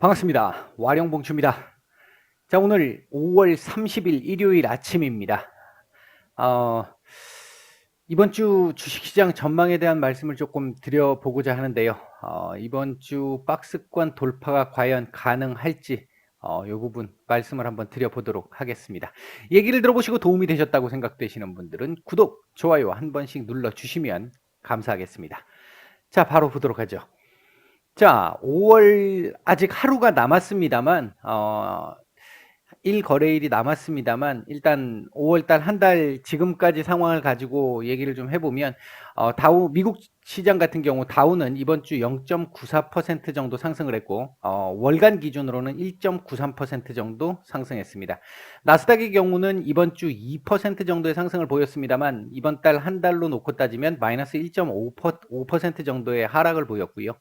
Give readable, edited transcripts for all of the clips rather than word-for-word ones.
반갑습니다. 와룡봉추입니다. 자, 오늘 5월 30일 일요일 아침입니다. 어, 이번 주 주식시장 전망에 대한 말씀을 조금 드려보고자 하는데요. 이번 주 박스권 돌파가 과연 가능할지, 이 부분 말씀을 한번 드려보도록 하겠습니다. 얘기를 들어보시고 도움이 되셨다고 생각되시는 분들은 구독, 좋아요 한 번씩 눌러주시면 감사하겠습니다. 자, 바로 보도록 하죠. 자, 5월 아직 하루가 남았습니다만, 1거래일이 남았습니다만, 일단 5월달 한 달 지금까지 상황을 가지고 얘기를 좀 해보면, 미국 시장 같은 경우 다우는 이번 주 0.94% 정도 상승을 했고, 월간 기준으로는 1.93% 정도 상승했습니다. 나스닥의 경우는 이번 주 2% 정도의 상승을 보였습니다만, 이번 달 한 달로 놓고 따지면 마이너스 1.5% 정도의 하락을 보였고요.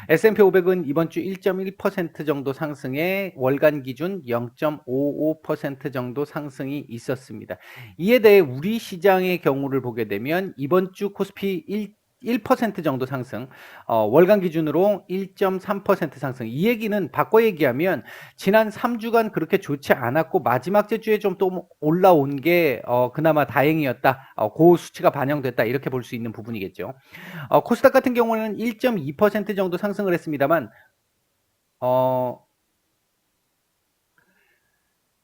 S&P 500은 이번 주 1.1% 정도 상승에 월간 기준 0.55% 정도 상승이 있었습니다. 이에 대해 우리 시장의 경우를 보게 되면 이번 주 코스피 1% 정도 상승, 월간 기준으로 1.3% 상승. 이 얘기는 바꿔 얘기하면 지난 3주간 그렇게 좋지 않았고 마지막 주에 좀 또 올라온 게 그나마 다행이었다. 그 수치가 반영됐다. 이렇게 볼 수 있는 부분이겠죠. 코스닥 같은 경우는 1.2% 정도 상승을 했습니다만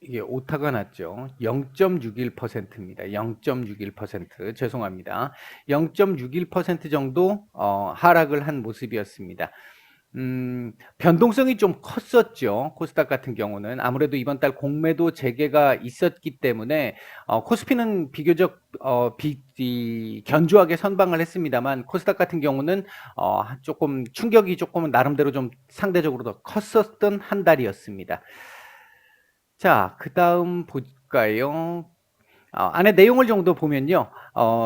이게 오타가 났죠. 0.61%입니다. 0.61% 죄송합니다. 0.61% 정도 하락을 한 모습이었습니다. 변동성이 좀 컸었죠. 코스닥 같은 경우는 아무래도 이번 달 공매도 재개가 있었기 때문에 코스피는 비교적 견조하게 선방을 했습니다만 코스닥 같은 경우는 조금 충격이 조금은 나름대로 좀 상대적으로 더 컸었던 한 달이었습니다. 자, 그 다음 볼까요? 안에 내용을 정도 보면요.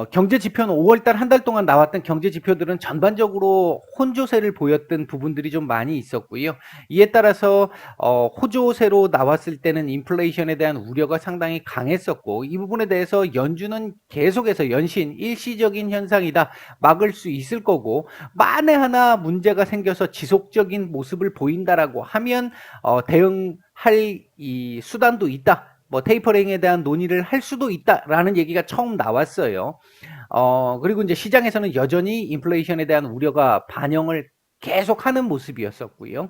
경제 지표는 5월달 한 달 동안 나왔던 경제 지표들은 전반적으로 혼조세를 보였던 부분들이 좀 많이 있었고요. 이에 따라서 호조세로 나왔을 때는 인플레이션에 대한 우려가 상당히 강했었고 이 부분에 대해서 연준은 계속해서 연신 일시적인 현상이다. 막을 수 있을 거고 만에 하나 문제가 생겨서 지속적인 모습을 보인다라고 하면 대응할 이 수단도 있다. 뭐 테이퍼링에 대한 논의를 할 수도 있다라는 얘기가 처음 나왔어요. 그리고 이제 시장에서는 여전히 인플레이션에 대한 우려가 반영을 계속하는 모습이었었고요.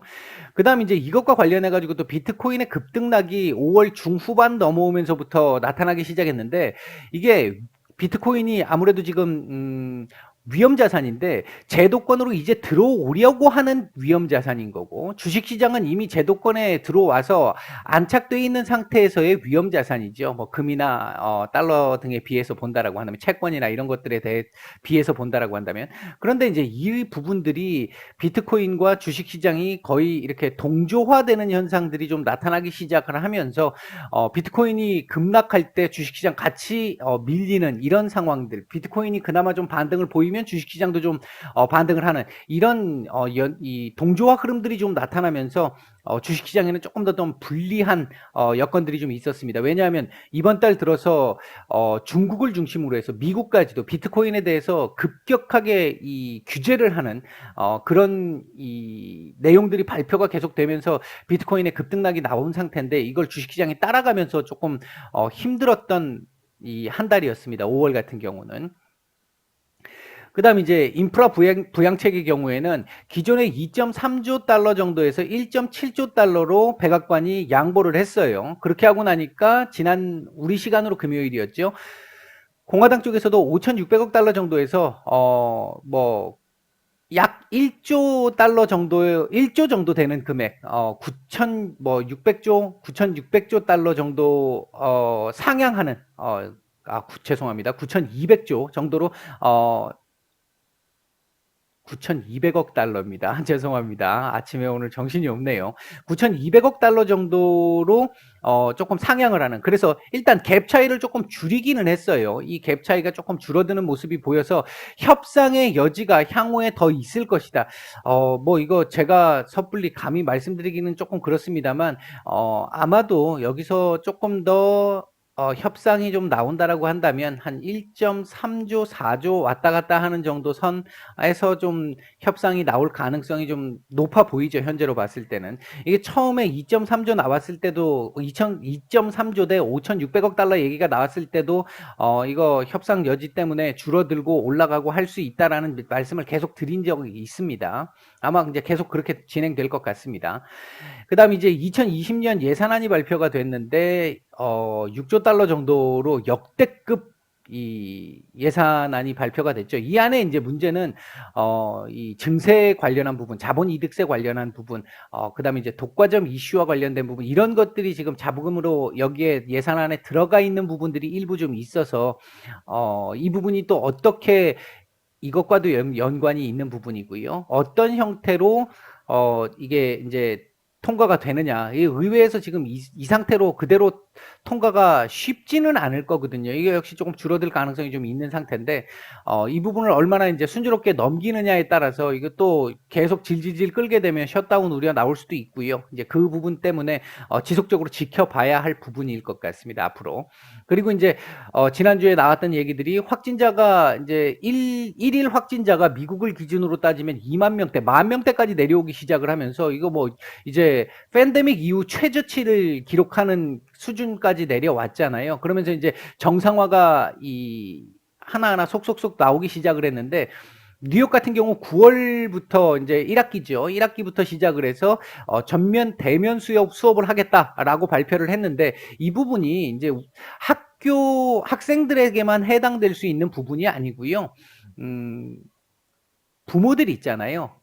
그다음 이제 이것과 관련해 가지고 또 비트코인의 급등락이 5월 중후반 넘어오면서부터 나타나기 시작했는데 이게 비트코인이 아무래도 지금 위험 자산인데 제도권으로 이제 들어오려고 하는 위험 자산인 거고 주식시장은 이미 제도권에 들어와서 안착돼 있는 상태에서의 위험 자산이죠. 뭐 금이나 달러 등에 비해서 본다라고 한다면 채권이나 이런 것들에 대해 비해서 본다라고 한다면 그런데 이제 이 부분들이 비트코인과 주식시장이 거의 이렇게 동조화되는 현상들이 좀 나타나기 시작을 하면서 비트코인이 급락할 때 주식시장 같이 밀리는 이런 상황들 비트코인이 그나마 좀 반등을 보이면 주식시장도 좀 반등을 하는 이런 이 동조화 흐름들이 좀 나타나면서 주식시장에는 조금 더 좀 불리한 여건들이 좀 있었습니다. 왜냐하면 이번 달 들어서 중국을 중심으로 해서 미국까지도 비트코인에 대해서 급격하게 이 규제를 하는 그런 이 내용들이 발표가 계속되면서 비트코인의 급등락이 나온 상태인데 이걸 주식시장이 따라가면서 조금 힘들었던 이 한 달이었습니다. 5월 같은 경우는. 그 다음 이제 인프라 부양책의 경우에는 기존의 2.3조 달러 정도에서 1.7조 달러로 백악관이 양보를 했어요. 그렇게 하고 나니까 지난 우리 시간으로 금요일이었죠. 공화당 쪽에서도 5,600억 달러 정도에서 약 1조 달러 정도, 1조 정도 되는 금액, 9,600조 달러 정도, 상향하는, 죄송합니다. 9,200조 정도로, 9,200억 달러입니다. 죄송합니다. 아침에 오늘 정신이 없네요. 9,200억 달러 정도로 조금 상향을 하는. 그래서 일단 갭 차이를 조금 줄이기는 했어요. 이 갭 차이가 조금 줄어드는 모습이 보여서 협상의 여지가 향후에 더 있을 것이다. 뭐 이거 제가 섣불리 감히 말씀드리기는 조금 그렇습니다만 아마도 여기서 조금 더 협상이 좀 나온다라고 한다면 한 1.3조, 4조 왔다 갔다 하는 정도 선에서 좀 협상이 나올 가능성이 좀 높아 보이죠. 현재로 봤을 때는. 이게 처음에 2.3조 나왔을 때도 2.3조 대 5,600억 달러 얘기가 나왔을 때도 이거 협상 여지 때문에 줄어들고 올라가고 할 수 있다라는 말씀을 계속 드린 적이 있습니다. 아마 이제 계속 그렇게 진행될 것 같습니다. 그다음 이제 2020년 예산안이 발표가 됐는데 6조 달러 정도로 역대급 이 예산안이 발표가 됐죠. 이 안에 이제 문제는 이 증세 관련한 부분, 자본이득세 관련한 부분, 그다음에 이제 독과점 이슈와 관련된 부분 이런 것들이 지금 자부금으로 여기에 예산안에 들어가 있는 부분들이 일부 좀 있어서 이 부분이 또 어떻게 이것과도 연관이 있는 부분이고요. 어떤 형태로 이게 이제 통과가 되느냐. 이 의회에서 지금 이 상태로 그대로 통과가 쉽지는 않을 거거든요. 이게 역시 조금 줄어들 가능성이 좀 있는 상태인데, 이 부분을 얼마나 이제 순조롭게 넘기느냐에 따라서 이것도 계속 질질질 끌게 되면 셧다운 우려가 나올 수도 있고요. 이제 그 부분 때문에 지속적으로 지켜봐야 할 부분일 것 같습니다. 앞으로. 그리고 이제 지난주에 나왔던 얘기들이 확진자가 이제 일일 확진자가 미국을 기준으로 따지면 2만 명대, 1만 명대까지 내려오기 시작을 하면서 이거 뭐 이제 팬데믹 이후 최저치를 기록하는 수준까지 내려왔잖아요. 그러면서 이제 정상화가 이 하나하나 속속속 나오기 시작을 했는데 뉴욕 같은 경우 9월부터 이제 1학기죠. 1학기부터 시작을 해서 전면 대면 수업을 하겠다라고 발표를 했는데 이 부분이 이제 학교 학생들에게만 해당될 수 있는 부분이 아니고요. 부모들 있잖아요.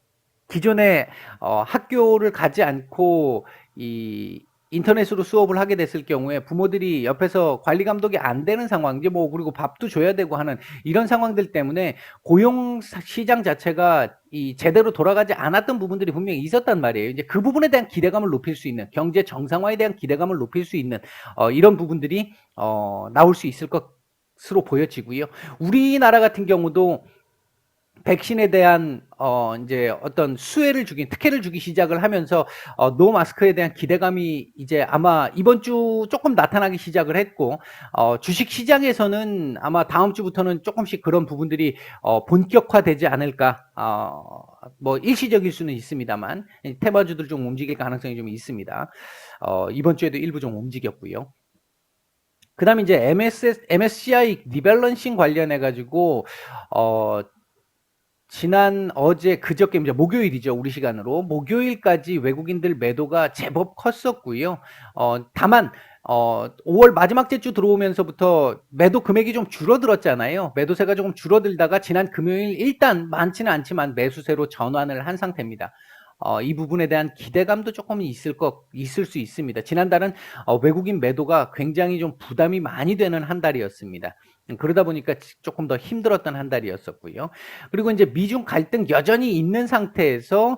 기존에 학교를 가지 않고 이 인터넷으로 수업을 하게 됐을 경우에 부모들이 옆에서 관리 감독이 안 되는 상황, 이제 뭐 그리고 밥도 줘야 되고 하는 이런 상황들 때문에 고용 시장 자체가 이 제대로 돌아가지 않았던 부분들이 분명히 있었단 말이에요. 이제 그 부분에 대한 기대감을 높일 수 있는 경제 정상화에 대한 기대감을 높일 수 있는 이런 부분들이 나올 수 있을 것으로 보여지고요. 우리나라 같은 경우도 백신에 대한 이제 어떤 특혜를 주기 시작을 하면서 노 마스크에 대한 기대감이 이제 아마 이번 주 조금 나타나기 시작을 했고 주식 시장에서는 아마 다음 주부터는 조금씩 그런 부분들이 본격화되지 않을까. 뭐 일시적일 수는 있습니다만 테마주들 좀 움직일 가능성이 좀 있습니다. 이번 주에도 일부 좀 움직였고요. 그 다음에 이제 MSCI 리밸런싱 관련해 가지고 지난 어제 그저께 이제 목요일이죠. 우리 시간으로 목요일까지 외국인들 매도가 제법 컸었고요. 다만 5월 마지막 주 들어오면서부터 매도 금액이 좀 줄어들었잖아요. 매도세가 조금 줄어들다가 지난 금요일 일단 많지는 않지만 매수세로 전환을 한 상태입니다. 이 부분에 대한 기대감도 조금 있을 수 있습니다. 지난달은 외국인 매도가 굉장히 좀 부담이 많이 되는 한 달이었습니다. 그러다 보니까 조금 더 힘들었던 한 달이었었고요. 그리고 이제 미중 갈등 여전히 있는 상태에서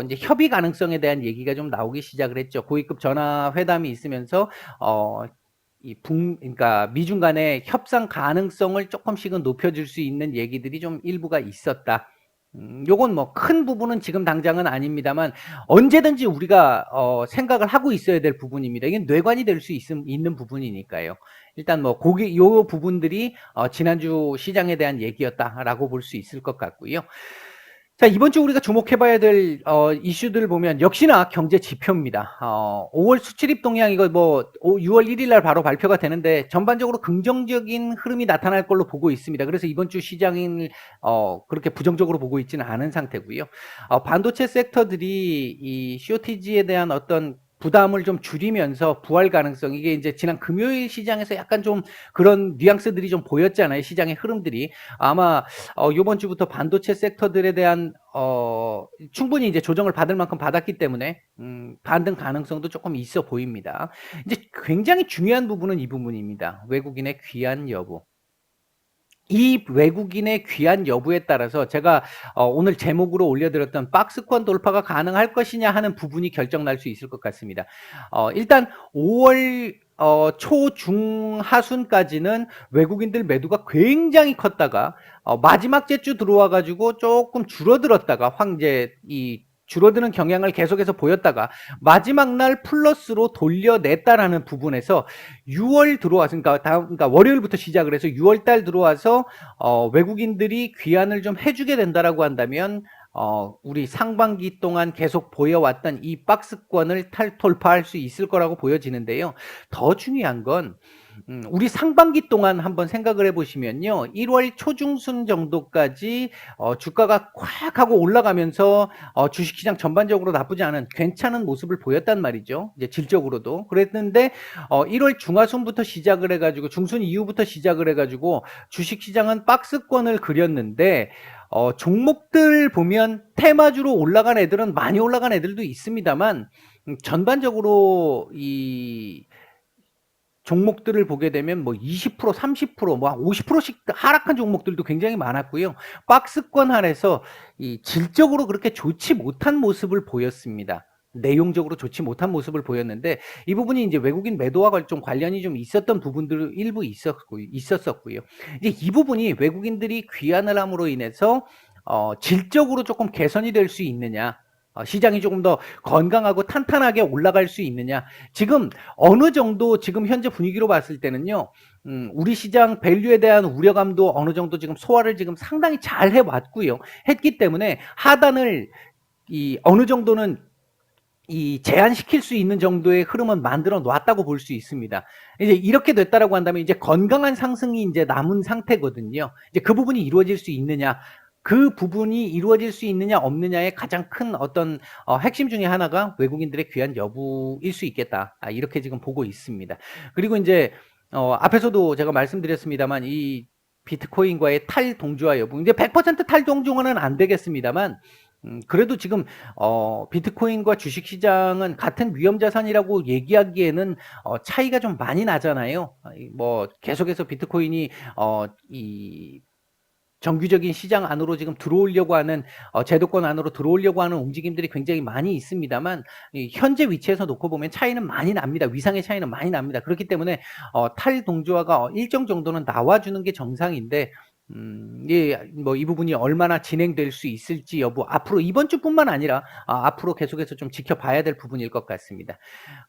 이제 협의 가능성에 대한 얘기가 좀 나오기 시작을 했죠. 고위급 전화 회담이 있으면서 그러니까 미중 간의 협상 가능성을 조금씩은 높여줄 수 있는 얘기들이 좀 일부가 있었다. 요건 뭐 큰 부분은 지금 당장은 아닙니다만 언제든지 우리가 생각을 하고 있어야 될 부분입니다. 이게 뇌관이 될 수 있는 부분이니까요. 일단 뭐 요 부분들이 지난주 시장에 대한 얘기였다라고 볼 수 있을 것 같고요. 자, 이번 주 우리가 주목해봐야 될 이슈들을 보면 역시나 경제 지표입니다. 5월 수출입 동향 이거 뭐 6월 1일 날 바로 발표가 되는데 전반적으로 긍정적인 흐름이 나타날 걸로 보고 있습니다. 그래서 이번 주 시장을 그렇게 부정적으로 보고 있지는 않은 상태고요. 반도체 섹터들이 이 쇼티지에 대한 어떤 부담을 좀 줄이면서 부활 가능성, 이게 이제 지난 금요일 시장에서 약간 좀 그런 뉘앙스들이 좀 보였잖아요. 시장의 흐름들이. 아마 이번 주부터 반도체 섹터들에 대한 충분히 이제 조정을 받을 만큼 받았기 때문에 반등 가능성도 조금 있어 보입니다. 이제 굉장히 중요한 부분은 이 부분입니다. 외국인의 귀환 여부. 이 외국인의 귀환 여부에 따라서 제가 오늘 제목으로 올려드렸던 박스권 돌파가 가능할 것이냐 하는 부분이 결정날 수 있을 것 같습니다. 일단 5월 초중하순까지는 외국인들 매도가 굉장히 컸다가 마지막 주 들어와 가지고 조금 줄어들었다가 이 줄어드는 경향을 계속해서 보였다가 마지막 날 플러스로 돌려냈다라는 부분에서 6월 들어와서 그러니까 월요일부터 시작을 해서 6월 달 들어와서 외국인들이 귀환을 좀 해주게 된다라고 한다면 우리 상반기 동안 계속 보여왔던 이 박스권을 돌파할 수 있을 거라고 보여지는데요. 더 중요한 건 우리 상반기 동안 한번 생각을 해보시면요. 1월 초중순 정도까지 주가가 콱 하고 올라가면서 주식시장 전반적으로 나쁘지 않은 괜찮은 모습을 보였단 말이죠. 이제 질적으로도. 그랬는데 1월 중하순부터 시작을 해가지고 중순 이후부터 시작을 해가지고 주식시장은 박스권을 그렸는데 종목들 보면 테마주로 올라간 애들은 많이 올라간 애들도 있습니다만 전반적으로 이 종목들을 보게 되면 뭐 20%, 30%, 뭐 50%씩 하락한 종목들도 굉장히 많았고요. 박스권 안에서 이 질적으로 그렇게 좋지 못한 모습을 보였습니다. 내용적으로 좋지 못한 모습을 보였는데 이 부분이 이제 외국인 매도와 좀 관련이 좀 있었던 부분들 일부 있었었고요. 이제 이 부분이 외국인들이 귀환을 함으로 인해서 질적으로 조금 개선이 될 수 있느냐, 시장이 조금 더 건강하고 탄탄하게 올라갈 수 있느냐. 지금 어느 정도 지금 현재 분위기로 봤을 때는요. 우리 시장 밸류에 대한 우려감도 어느 정도 지금 소화를 지금 상당히 잘 해왔고요. 했기 때문에 하단을 어느 정도는 제한시킬 수 있는 정도의 흐름은 만들어 놨다고 볼 수 있습니다. 이제 이렇게 됐다라고 한다면 이제 건강한 상승이 이제 남은 상태거든요. 이제 그 부분이 이루어질 수 있느냐. 그 부분이 이루어질 수 있느냐 없느냐의 가장 큰 어떤 핵심 중에 하나가 외국인들의 귀환 여부일 수 있겠다. 이렇게 지금 보고 있습니다. 그리고 이제 앞에서도 제가 말씀드렸습니다만 이 비트코인과의 탈동조화 여부, 이제 100% 탈동조화는 안 되겠습니다만 그래도 지금 비트코인과 주식시장은 같은 위험자산이라고 얘기하기에는 차이가 좀 많이 나잖아요. 뭐 계속해서 비트코인이 이 정규적인 시장 안으로 지금 들어오려고 하는 제도권 안으로 들어오려고 하는 움직임들이 굉장히 많이 있습니다만 현재 위치에서 놓고 보면 차이는 많이 납니다. 위상의 차이는 많이 납니다. 그렇기 때문에 탈동조화가 일정 정도는 나와주는 게 정상인데 예, 뭐 이 부분이 얼마나 진행될 수 있을지 여부 앞으로 이번 주뿐만 아니라 앞으로 계속해서 좀 지켜봐야 될 부분일 것 같습니다.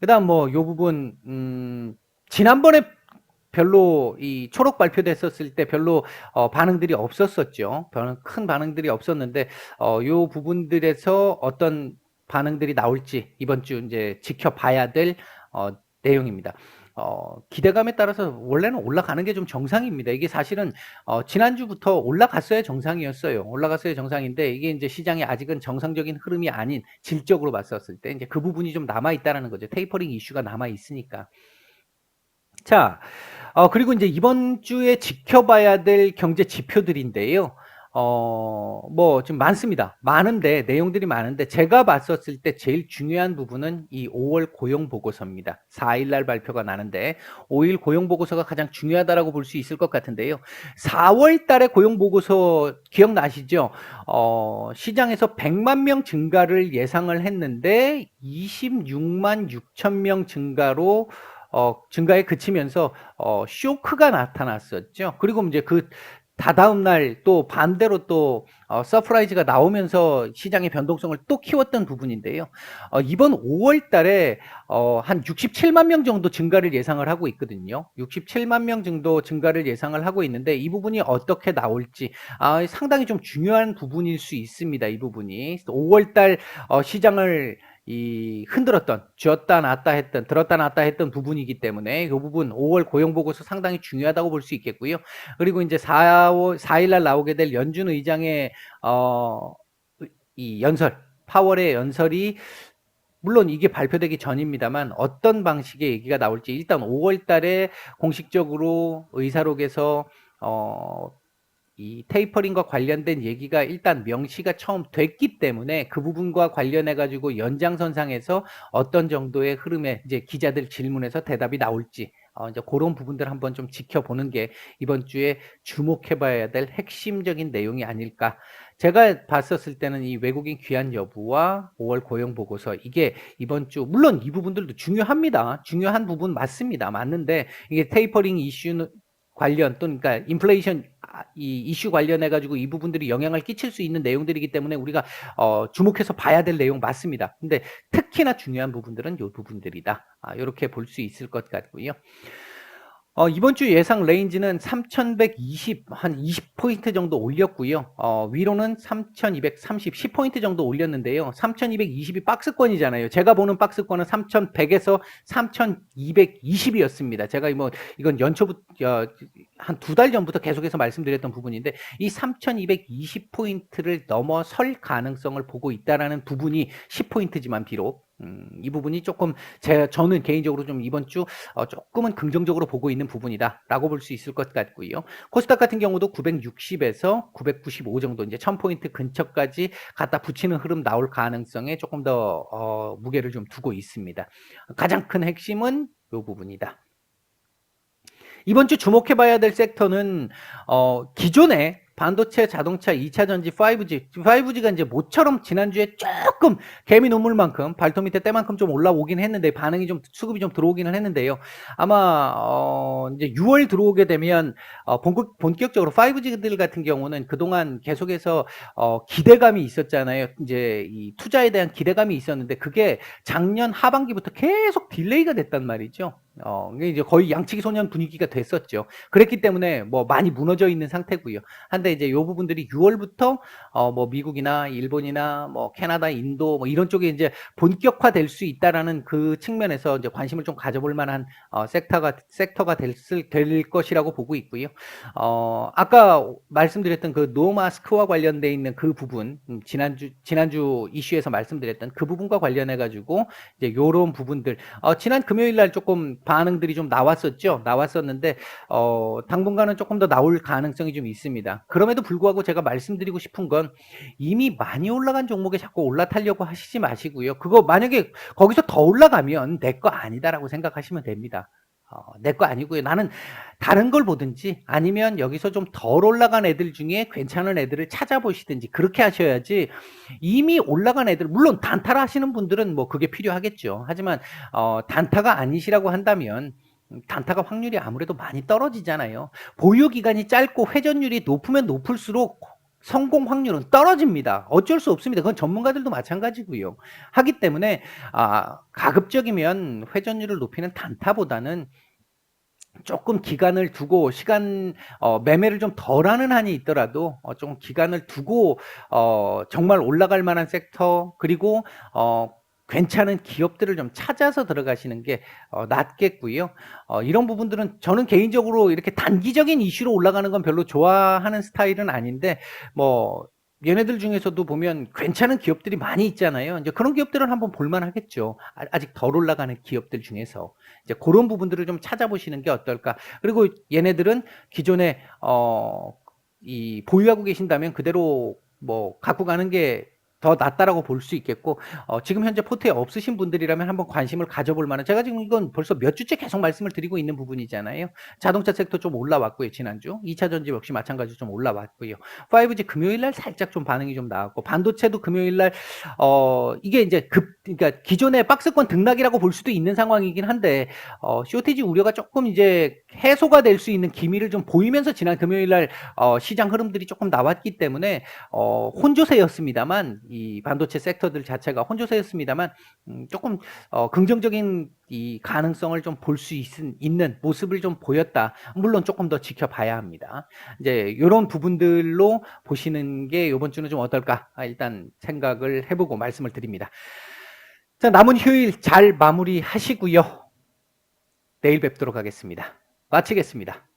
그다음 뭐 요 부분 지난번에 별로 이 초록 발표됐었을 때 별로 반응들이 없었었죠. 큰 반응들이 없었는데 요 부분들에서 어떤 반응들이 나올지 이번 주 이제 지켜봐야 될 내용입니다. 기대감에 따라서 원래는 올라가는 게 좀 정상입니다. 이게 사실은 지난주부터 올라갔어야 정상이었어요. 올라갔어야 정상인데 이게 이제 시장이 아직은 정상적인 흐름이 아닌 질적으로 봤었을 때 이제 그 부분이 좀 남아 있다라는 거죠. 테이퍼링 이슈가 남아 있으니까. 자, 그리고 이제 이번 주에 지켜봐야 될 경제 지표들인데요. 뭐 좀 많습니다. 많은데 내용들이 많은데 제가 봤었을 때 제일 중요한 부분은 이 5월 고용 보고서입니다. 4일 날 발표가 나는데 5일 고용 보고서가 가장 중요하다라고 볼 수 있을 것 같은데요. 4월 달에 고용 보고서 기억나시죠? 시장에서 100만 명 증가를 예상을 했는데 26만 6천 명 증가에 그치면서 쇼크가 나타났었죠. 그리고 이제 그 다다음 날 또 반대로 또 서프라이즈가 나오면서 시장의 변동성을 또 키웠던 부분인데요. 이번 5월 달에 한 67만 명 정도 증가를 예상을 하고 있거든요. 67만 명 정도 증가를 예상을 하고 있는데 이 부분이 어떻게 나올지 상당히 좀 중요한 부분일 수 있습니다. 이 부분이 5월 달 시장을 흔들었던, 쥐었다 놨다 했던, 들었다 놨다 했던 부분이기 때문에 이 부분 5월 고용 보고서 상당히 중요하다고 볼 수 있겠고요. 그리고 이제 4일 날 나오게 될 연준 의장의 이 파월의 연설이 물론 이게 발표되기 전입니다만 어떤 방식의 얘기가 나올지 일단 5월 달에 공식적으로 의사록에서 이 테이퍼링과 관련된 얘기가 일단 명시가 처음 됐기 때문에 그 부분과 관련해 가지고 연장선상에서 어떤 정도의 흐름에 이제 기자들 질문에서 대답이 나올지 이제 그런 부분들 한번 좀 지켜보는 게 이번 주에 주목해봐야 될 핵심적인 내용이 아닐까. 제가 봤었을 때는 이 외국인 귀환 여부와 5월 고용 보고서 이게 이번 주 물론 이 부분들도 중요합니다. 중요한 부분 맞습니다. 맞는데 이게 테이퍼링 이슈는 관련 또는 그러니까 인플레이션 이 이슈 관련해 가지고 이 부분들이 영향을 끼칠 수 있는 내용들이기 때문에 우리가 주목해서 봐야 될 내용 맞습니다. 근데 특히나 중요한 부분들은 요 부분들이다. 요렇게 볼 수 있을 것 같고요. 이번 주 예상 레인지는 3,120, 한 20포인트 정도 올렸고요. 위로는 3,230, 10포인트 정도 올렸는데요. 3,220이 박스권이잖아요. 제가 보는 박스권은 3,100에서 3,220이었습니다. 제가 이건 연초부터, 한 2달 전부터 계속해서 말씀드렸던 부분인데, 이 3,220포인트를 넘어설 가능성을 보고 있다라는 부분이 10포인트지만 비록, 이 부분이 조금 저는 개인적으로 좀 이번 주 조금은 긍정적으로 보고 있는 부분이다라고 볼 수 있을 것 같고요. 코스닥 같은 경우도 960에서 995 정도 이제 1000포인트 근처까지 갖다 붙이는 흐름 나올 가능성에 조금 더 무게를 좀 두고 있습니다. 가장 큰 핵심은 이 부분이다. 이번 주 주목해봐야 될 섹터는 기존에 반도체, 자동차, 2차 전지, 5G가 이제 모처럼 지난주에 조금 개미 눈물만큼 발톱 밑에 때만큼 좀 올라오긴 했는데 반응이 좀 수급이 좀 들어오기는 했는데요. 아마 이제 6월 들어오게 되면 본격적으로 5G들 같은 경우는 그동안 계속해서 기대감이 있었잖아요. 이제 이 투자에 대한 기대감이 있었는데 그게 작년 하반기부터 계속 딜레이가 됐단 말이죠. 이게 이제 거의 양치기 소년 분위기가 됐었죠. 그랬기 때문에 뭐 많이 무너져 있는 상태고요. 한데 이제 요 부분들이 6월부터 뭐 미국이나 일본이나 뭐 캐나다, 인도 뭐 이런 쪽에 이제 본격화될 수 있다라는 그 측면에서 이제 관심을 좀 가져볼 만한 섹터가 될 것이라고 보고 있고요. 아까 말씀드렸던 그 노마스크와 관련돼 있는 그 부분, 지난주 이슈에서 말씀드렸던 그 부분과 관련해 가지고 이제 요런 부분들 지난 금요일 날 조금 반응들이 좀 나왔었는데 당분간은 조금 더 나올 가능성이 좀 있습니다. 그럼에도 불구하고 제가 말씀드리고 싶은 건 이미 많이 올라간 종목에 자꾸 올라타려고 하시지 마시고요. 그거 만약에 거기서 더 올라가면 내 거 아니다라고 생각하시면 됩니다. 내 거 아니고요. 나는 다른 걸 보든지 아니면 여기서 좀 덜 올라간 애들 중에 괜찮은 애들을 찾아보시든지 그렇게 하셔야지 이미 올라간 애들 물론 단타를 하시는 분들은 뭐 그게 필요하겠죠. 하지만 단타가 아니시라고 한다면 단타가 확률이 아무래도 많이 떨어지잖아요. 보유 기간이 짧고 회전율이 높으면 높을수록 성공 확률은 떨어집니다. 어쩔 수 없습니다. 그건 전문가들도 마찬가지고요. 하기 때문에 가급적이면 회전율을 높이는 단타보다는 조금 기간을 두고 매매를 좀 덜하는 한이 있더라도 좀 기간을 두고 정말 올라갈 만한 섹터 그리고 괜찮은 기업들을 좀 찾아서 들어가시는 게 낫겠고요. 이런 부분들은 저는 개인적으로 이렇게 단기적인 이슈로 올라가는 건 별로 좋아하는 스타일은 아닌데 뭐 얘네들 중에서도 보면 괜찮은 기업들이 많이 있잖아요. 이제 그런 기업들은 한번 볼만 하겠죠. 아직 덜 올라가는 기업들 중에서 이제 그런 부분들을 좀 찾아보시는 게 어떨까. 그리고 얘네들은 기존에 이 보유하고 계신다면 그대로 뭐 갖고 가는 게 더 낫다라고 볼 수 있겠고 지금 현재 포트에 없으신 분들이라면 한번 관심을 가져볼 만한 제가 지금 이건 벌써 몇 주째 계속 말씀을 드리고 있는 부분이잖아요. 자동차 섹터 좀 올라왔고요. 지난주 2차 전지 역시 마찬가지로 좀 올라왔고요. 5G 금요일날 살짝 좀 반응이 좀 나왔고 반도체도 금요일날 이게 이제 그러니까 기존의 박스권 등락이라고 볼 수도 있는 상황이긴 한데 쇼티지 우려가 조금 이제 해소가 될 수 있는 기미를 좀 보이면서 지난 금요일날 시장 흐름들이 조금 나왔기 때문에 혼조세였습니다만 이 반도체 섹터들 자체가 혼조세였습니다만 조금 긍정적인 이 가능성을 좀 볼 수 있는 모습을 좀 보였다. 물론 조금 더 지켜봐야 합니다. 이제 이런 부분들로 보시는 게 이번 주는 좀 어떨까 일단 생각을 해보고 말씀을 드립니다. 자, 남은 휴일 잘 마무리하시고요. 내일 뵙도록 하겠습니다. 마치겠습니다.